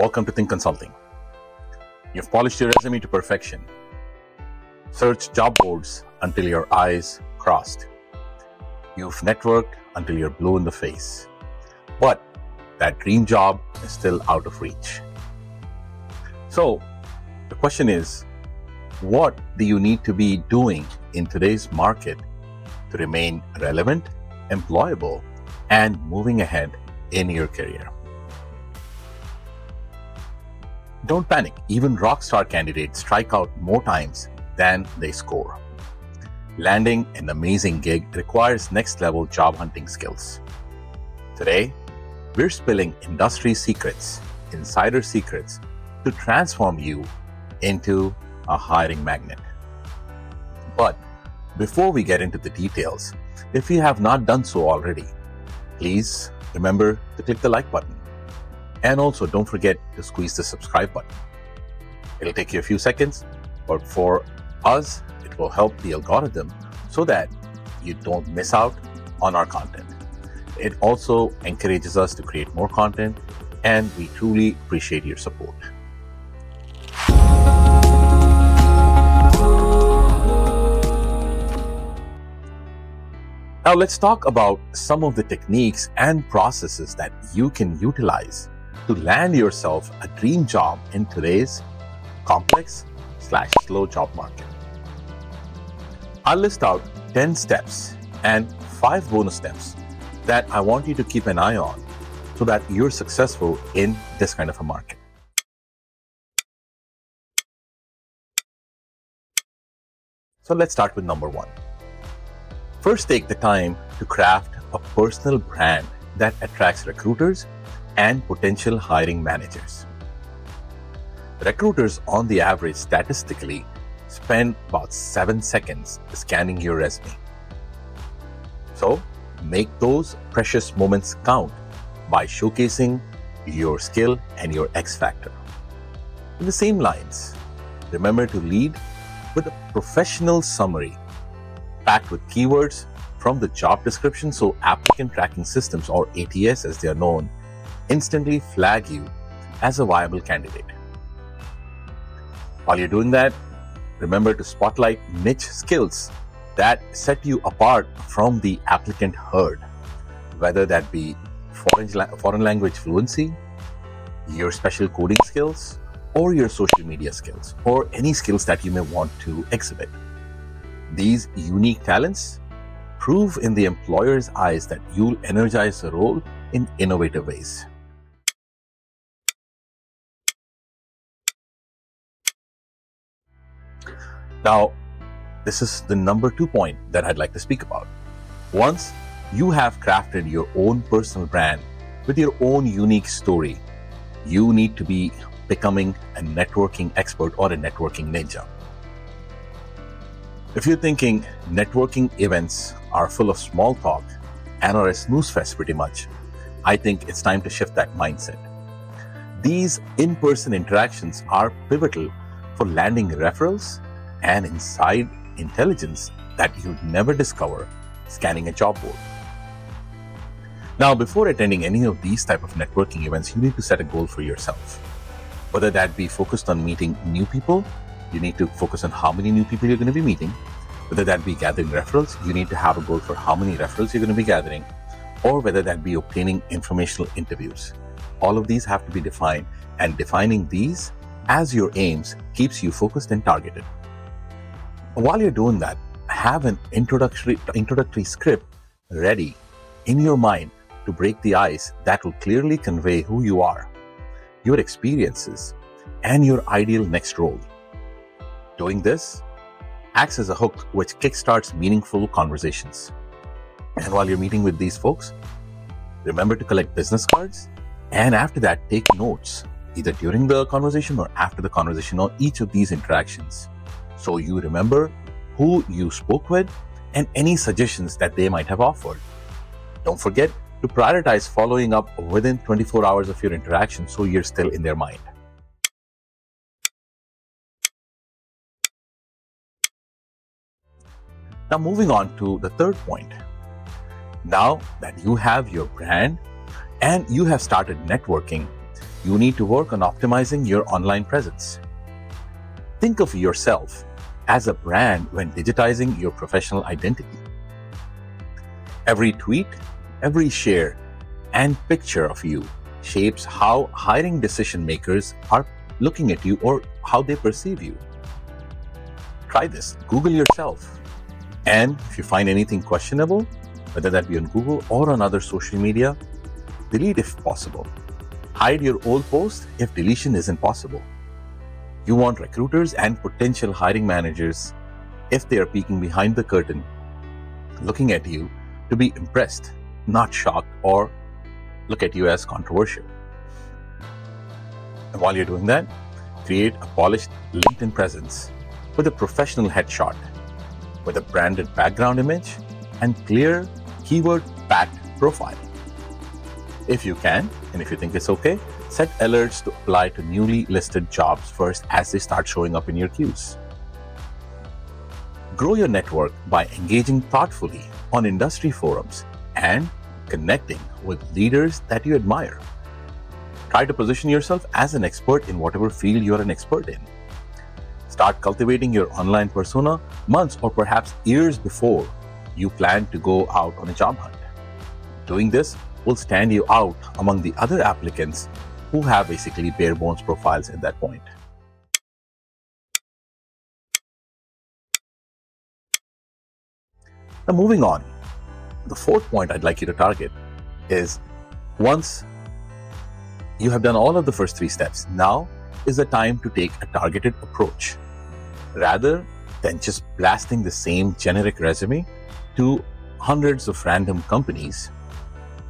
Welcome to Think Consulting. You've polished your resume to perfection. Searched job boards until your eyes crossed. You've networked until you're blue in the face. But that dream job is still out of reach. So the question is, what do you need to be doing in today's market to remain relevant, employable, and moving ahead in your career? Don't panic. Even rockstar candidates strike out more times than they score. Landing an amazing gig requires next-level job hunting skills. Today, we're spilling industry secrets, insider secrets, to transform you into a hiring magnet. But before we get into the details, if you have not done so already, please remember to click the like button. And also don't forget to squeeze the subscribe button. It'll take you a few seconds, but for us, it will help the algorithm so that you don't miss out on our content. It also encourages us to create more content, and we truly appreciate your support. Now let's talk about some of the techniques and processes that you can utilize to land yourself a dream job in today's complex/slow job market. I'll list out 10 steps and 5 bonus steps that I want you to keep an eye on so that you're successful in this kind of a market. So let's start with number 1. First, take the time to craft a personal brand that attracts recruiters and potential hiring managers. Recruiters, on the average, statistically spend about 7 seconds scanning your resume. So, make those precious moments count by showcasing your skill and your X factor. In the same lines, remember to lead with a professional summary packed with keywords from the job description so applicant tracking systems, or ATS as they are known, instantly flag you as a viable candidate. While you're doing that, remember to spotlight niche skills that set you apart from the applicant herd, whether that be foreign language fluency, your special coding skills, or your social media skills, or any skills that you may want to exhibit. These unique talents prove in the employer's eyes that you'll energize the role in innovative ways. Now, this is the number 2 point that I'd like to speak about. Once you have crafted your own personal brand with your own unique story, you need to be becoming a networking expert or a networking ninja. If you're thinking networking events are full of small talk and are a snooze fest pretty much, I think it's time to shift that mindset. These in-person interactions are pivotal for landing referrals and inside intelligence that you'll never discover scanning a job board. Now, before attending any of these type of networking events, you need to set a goal for yourself. Whether that be focused on meeting new people, you need to focus on how many new people you're going to be meeting. Whether that be gathering referrals, you need to have a goal for how many referrals you're going to be gathering, or whether that be obtaining informational interviews. All of these have to be defined, and defining these as your aims keeps you focused and targeted. While you're doing that, have an introductory script ready in your mind to break the ice that will clearly convey who you are, your experiences, and your ideal next role. Doing this acts as a hook which kickstarts meaningful conversations. And while you're meeting with these folks, remember to collect business cards, and after that, take notes, either during the conversation or after the conversation on each of these interactions, so you remember who you spoke with and any suggestions that they might have offered. Don't forget to prioritize following up within 24 hours of your interaction so you're still in their mind. Now, moving on to the third point. Now that you have your brand and you have started networking, you need to work on optimizing your online presence. Think of yourself as a brand when digitizing your professional identity. Every tweet, every share, and picture of you shapes how hiring decision makers are looking at you or how they perceive you. Try this. Google yourself. And if you find anything questionable, whether that be on Google or on other social media, delete if possible. Hide your old post if deletion isn't possible. You want recruiters and potential hiring managers, if they are peeking behind the curtain, looking at you, to be impressed, not shocked or look at you as controversial. And while you're doing that, create a polished LinkedIn presence with a professional headshot, with a branded background image and clear keyword-backed profile. If you can, and if you think it's okay, set alerts to apply to newly listed jobs first as they start showing up in your queues. Grow your network by engaging thoughtfully on industry forums and connecting with leaders that you admire. Try to position yourself as an expert in whatever field you're an expert in. Start cultivating your online persona months or perhaps years before you plan to go out on a job hunt. Doing this will stand you out among the other applicants who have basically bare bones profiles at that point. Now moving on, the fourth point I'd like you to target is, once you have done all of the first three steps, now is the time to take a targeted approach. Rather than just blasting the same generic resume to hundreds of random companies,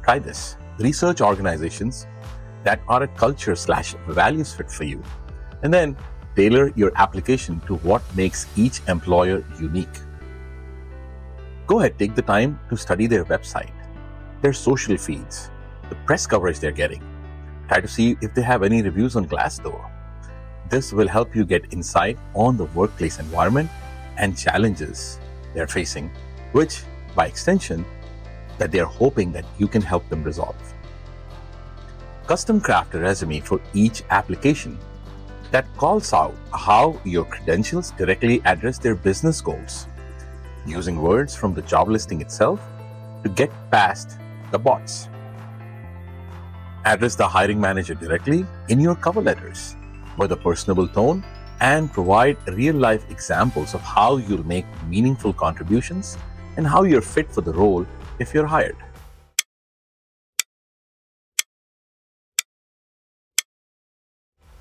try this. Research organizations that are a culture/values fit for you, and then tailor your application to what makes each employer unique. Go ahead, take the time to study their website, their social feeds, the press coverage they're getting. Try to see if they have any reviews on Glassdoor. This will help you get insight on the workplace environment and challenges they're facing, which, by extension, that they're hoping that you can help them resolve. Custom craft a resume for each application that calls out how your credentials directly address their business goals, using words from the job listing itself to get past the bots. Address the hiring manager directly in your cover letters with a personable tone and provide real-life examples of how you'll make meaningful contributions and how you're fit for the role if you're hired.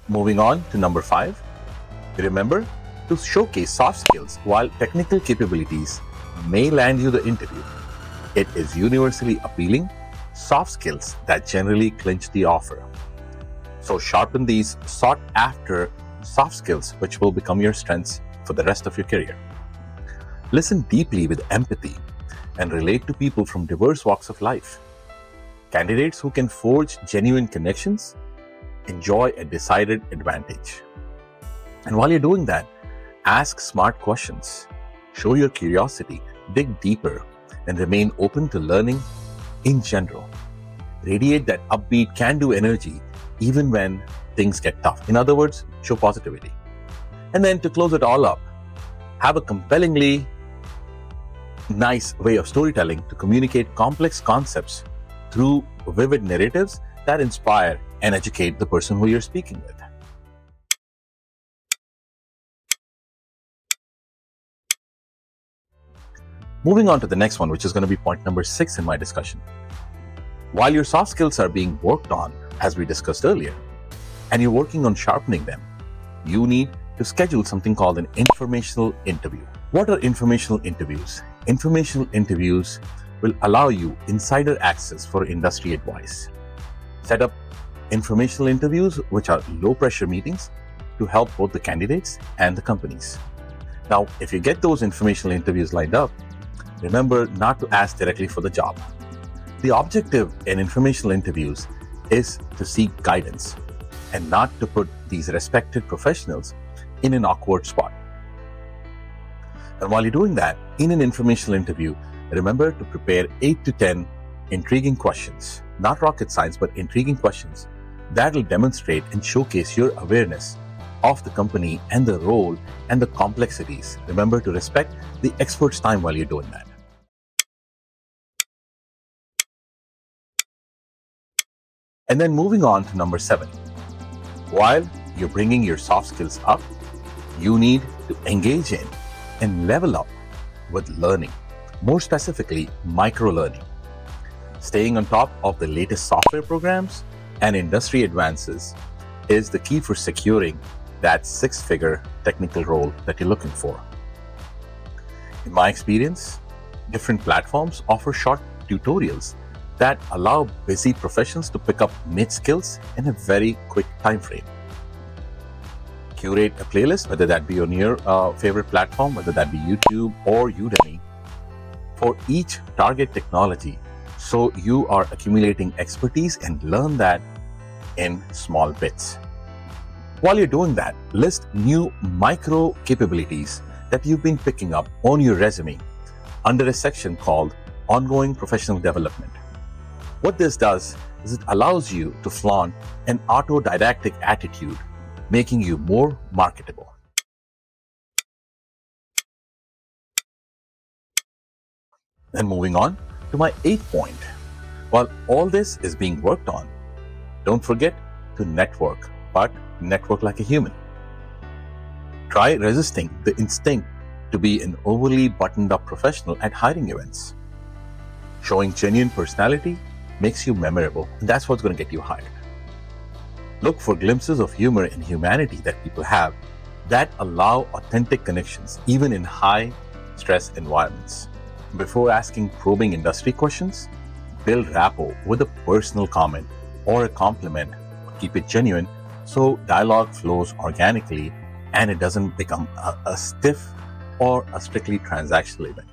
Moving on to number 5, remember to showcase soft skills. While technical capabilities may land you the interview, it is universally appealing soft skills that generally clinch the offer. So sharpen these sought-after soft skills, which will become your strengths for the rest of your career. Listen deeply with empathy and relate to people from diverse walks of life. Candidates who can forge genuine connections enjoy a decided advantage. And while you're doing that, ask smart questions, show your curiosity, dig deeper, and remain open to learning in general. Radiate that upbeat, can-do energy even when things get tough. In other words, show positivity. And then to close it all up, have a compellingly nice way of storytelling to communicate complex concepts through vivid narratives that inspire and educate the person who you're speaking with. Moving on to the next one, which is going to be point number 6 in my discussion. While your soft skills are being worked on, as we discussed earlier, and you're working on sharpening them, you need to schedule something called an informational interview. What are informational interviews? Informational interviews will allow you insider access for industry advice. Set up informational interviews, which are low-pressure meetings, to help both the candidates and the companies. Now, if you get those informational interviews lined up, remember not to ask directly for the job. The objective in informational interviews is to seek guidance and not to put these respected professionals in an awkward spot. And while you're doing that, in an informational interview, remember to prepare 8 to 10 intriguing questions. Not rocket science, but intriguing questions that will demonstrate and showcase your awareness of the company and the role and the complexities. Remember to respect the expert's time while you're doing that. And then moving on to number 7. While you're bringing your soft skills up, you need to engage in and level up with learning, more specifically, microlearning. Staying on top of the latest software programs and industry advances is the key for securing that 6-figure technical role that you're looking for. In my experience, different platforms offer short tutorials that allow busy professionals to pick up niche skills in a very quick time frame. Curate a playlist, whether that be on your favorite platform, whether that be YouTube or Udemy, for each target technology, so you are accumulating expertise and learn that in small bits. While you're doing that, list new micro capabilities that you've been picking up on your resume under a section called Ongoing Professional Development. What this does is it allows you to flaunt an autodidactic attitude, making you more marketable. Then moving on to my 8th point. While all this is being worked on, don't forget to network, but network like a human. Try resisting the instinct to be an overly buttoned-up professional at hiring events. Showing genuine personality makes you memorable, and that's what's going to get you hired. Look for glimpses of humor and humanity that people have that allow authentic connections, even in high-stress environments. Before asking probing industry questions, build rapport with a personal comment or a compliment. Keep it genuine so dialogue flows organically and it doesn't become a stiff or a strictly transactional event.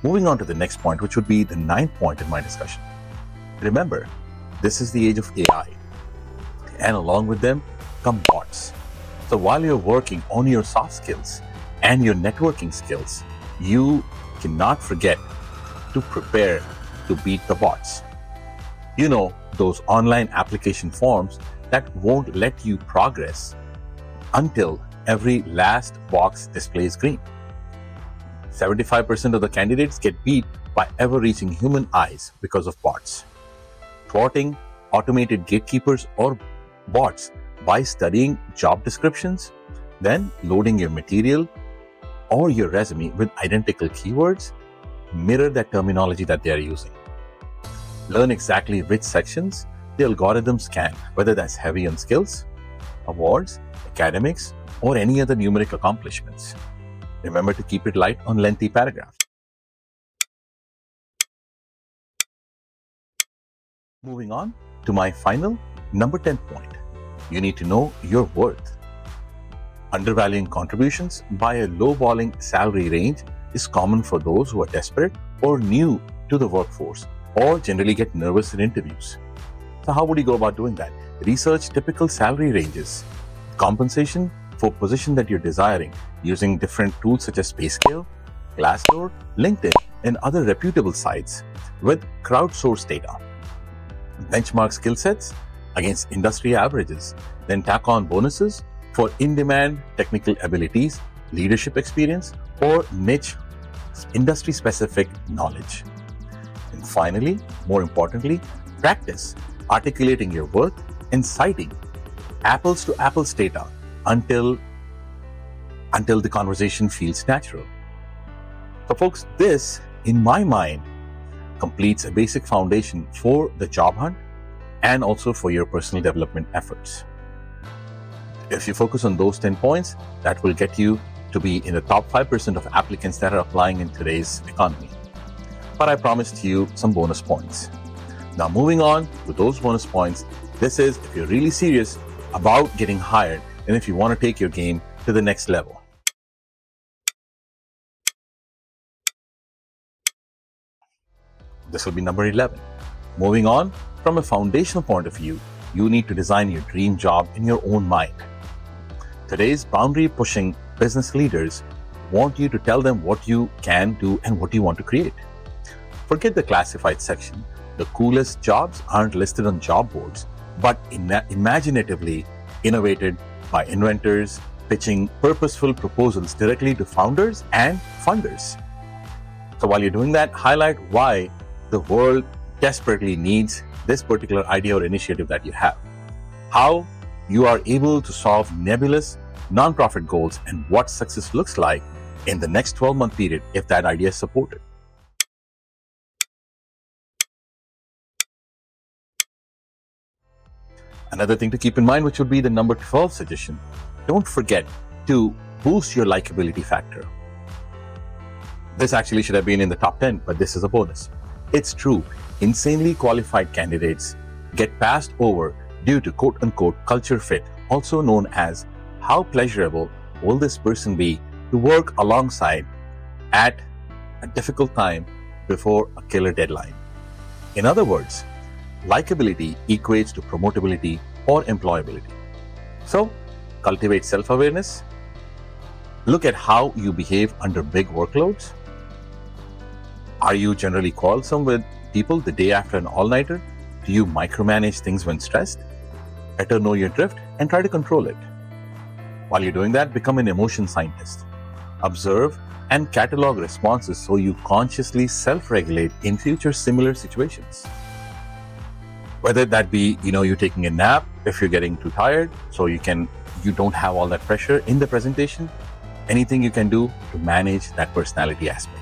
Moving on to the next point, which would be the 9th point in my discussion. Remember, this is the age of AI, and along with them come bots. So while you're working on your soft skills and your networking skills, you cannot forget to prepare to beat the bots. You know, those online application forms that won't let you progress until every last box displays green. 75% of the candidates get beat by ever reaching human eyes because of bots. Thwarting automated gatekeepers or bots by studying job descriptions, then loading your material or your resume with identical keywords, mirror that terminology that they are using. Learn exactly which sections the algorithm scan, whether that's heavy on skills, awards, academics, or any other numeric accomplishments. Remember to keep it light on lengthy paragraphs. Moving on to my final, number 10 point. You need to know your worth. Undervaluing contributions by a lowballing salary range is common for those who are desperate or new to the workforce or generally get nervous in interviews. So how would you go about doing that? Research typical salary ranges, compensation for position that you're desiring using different tools such as PayScale, Glassdoor, LinkedIn, and other reputable sites with crowdsourced data. Benchmark skill sets against industry averages, then tack on bonuses for in-demand technical abilities, leadership experience, or niche industry-specific knowledge. And finally, more importantly, practice articulating your worth and citing apples-to-apples data until the conversation feels natural. So folks, this, in my mind, completes a basic foundation for the job hunt and also for your personal development efforts. If you focus on those 10 points, that will get you to be in the top 5% of applicants that are applying in today's economy. But I promised you some bonus points. Now moving on to those bonus points, this is if you're really serious about getting hired and if you want to take your game to the next level. This will be number 11. Moving on, from a foundational point of view, you need to design your dream job in your own mind. Today's boundary-pushing business leaders want you to tell them what you can do and what you want to create. Forget the classified section. The coolest jobs aren't listed on job boards, but imaginatively innovated by inventors pitching purposeful proposals directly to founders and funders. So while you're doing that, highlight why the world desperately needs this particular idea or initiative that you have. How you are able to solve nebulous nonprofit goals and what success looks like in the next 12-month period if that idea is supported. Another thing to keep in mind, which would be the number 12 suggestion, don't forget to boost your likability factor. This actually should have been in the top 10, but this is a bonus. It's true, insanely qualified candidates get passed over due to quote-unquote culture fit, also known as how pleasurable will this person be to work alongside at a difficult time before a killer deadline. In other words, likability equates to promotability or employability. So, cultivate self-awareness. Look at how you behave under big workloads. Are you generally quarrelsome with people the day after an all-nighter? Do you micromanage things when stressed? Better know your drift and try to control it. While you're doing that, become an emotion scientist. Observe and catalog responses so you consciously self-regulate in future similar situations. Whether that be, you taking a nap if you're getting too tired, so you don't have all that pressure in the presentation, anything you can do to manage that personality aspect.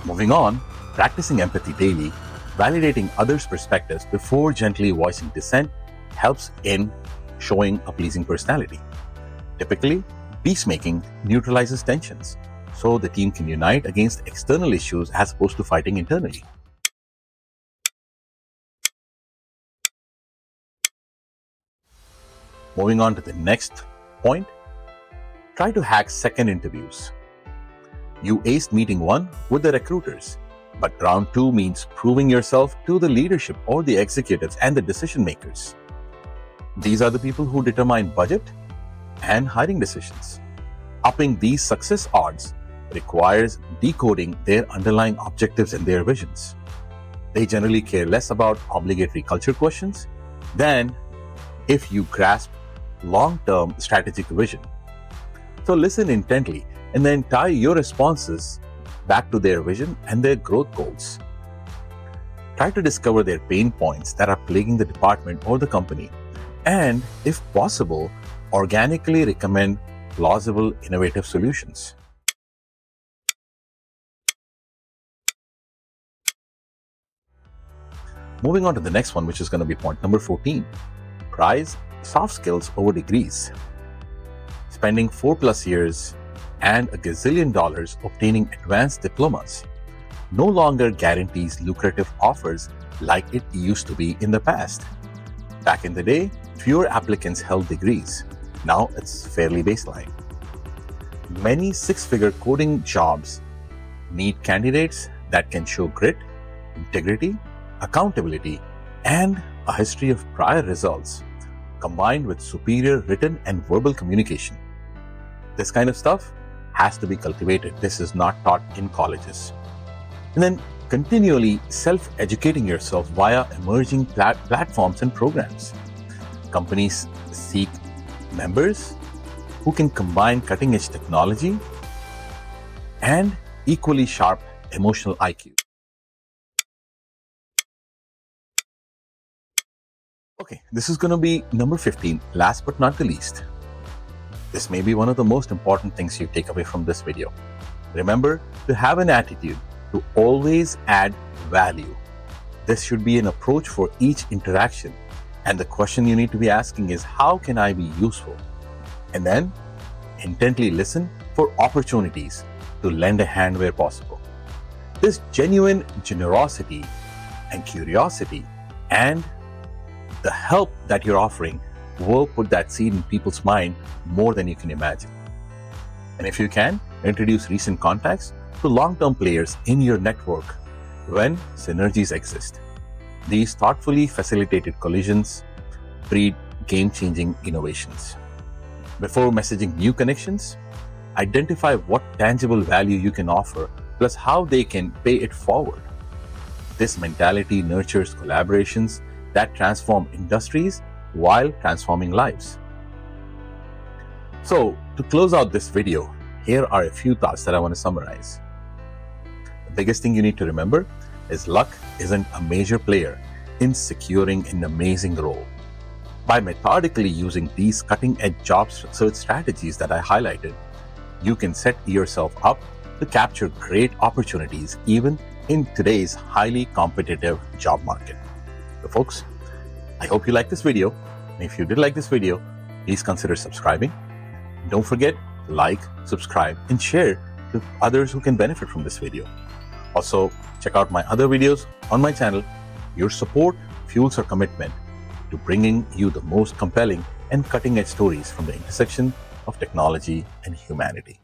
Moving on, practicing empathy daily, validating others' perspectives before gently voicing dissent helps in showing a pleasing personality. Typically, peacemaking neutralizes tensions, so the team can unite against external issues as opposed to fighting internally. Moving on to the next point, try to hack second interviews. You aced meeting 1 with the recruiters, but round 2 means proving yourself to the leadership or the executives and the decision makers. These are the people who determine budget and hiring decisions. Upping these success odds requires decoding their underlying objectives and their visions. They generally care less about obligatory culture questions than if you grasp long-term strategic vision. So listen intently and then tie your responses back to their vision and their growth goals. Try to discover their pain points that are plaguing the department or the company, and if possible, organically recommend plausible, innovative solutions. Moving on to the next one, which is going to be point number 14. Prize soft skills over degrees. Spending 4+ years and a gazillion dollars obtaining advanced diplomas no longer guarantees lucrative offers like it used to be in the past. Back in the day, fewer applicants held degrees. Now it's fairly baseline. Many 6-figure coding jobs need candidates that can show grit, integrity, accountability, and a history of prior results, combined with superior written and verbal communication. This kind of stuff has to be cultivated. This is not taught in colleges. And then continually self-educating yourself via emerging platforms and programs. Companies seek members who can combine cutting-edge technology and equally sharp emotional IQ. Okay, this is going to be number 15, last but not the least. This may be one of the most important things you take away from this video. Remember to have an attitude to always add value. This should be an approach for each interaction. And the question you need to be asking is, how can I be useful? And then intently listen for opportunities to lend a hand where possible. This genuine generosity and curiosity and the help that you're offering will put that seed in people's mind more than you can imagine. And if you can, introduce recent contacts to long-term players in your network when synergies exist. These thoughtfully facilitated collisions breed game-changing innovations. Before messaging new connections, identify what tangible value you can offer, plus how they can pay it forward. This mentality nurtures collaborations that transform industries while transforming lives. So, to close out this video, here are a few thoughts that I want to summarize. The biggest thing you need to remember is luck isn't a major player in securing an amazing role. By methodically using these cutting-edge job search strategies that I highlighted, you can set yourself up to capture great opportunities even in today's highly competitive job market. So folks, I hope you liked this video. And if you did like this video, please consider subscribing. Don't forget to like, subscribe, and share to others who can benefit from this video. Also, check out my other videos on my channel. Your support fuels our commitment to bringing you the most compelling and cutting-edge stories from the intersection of technology and humanity.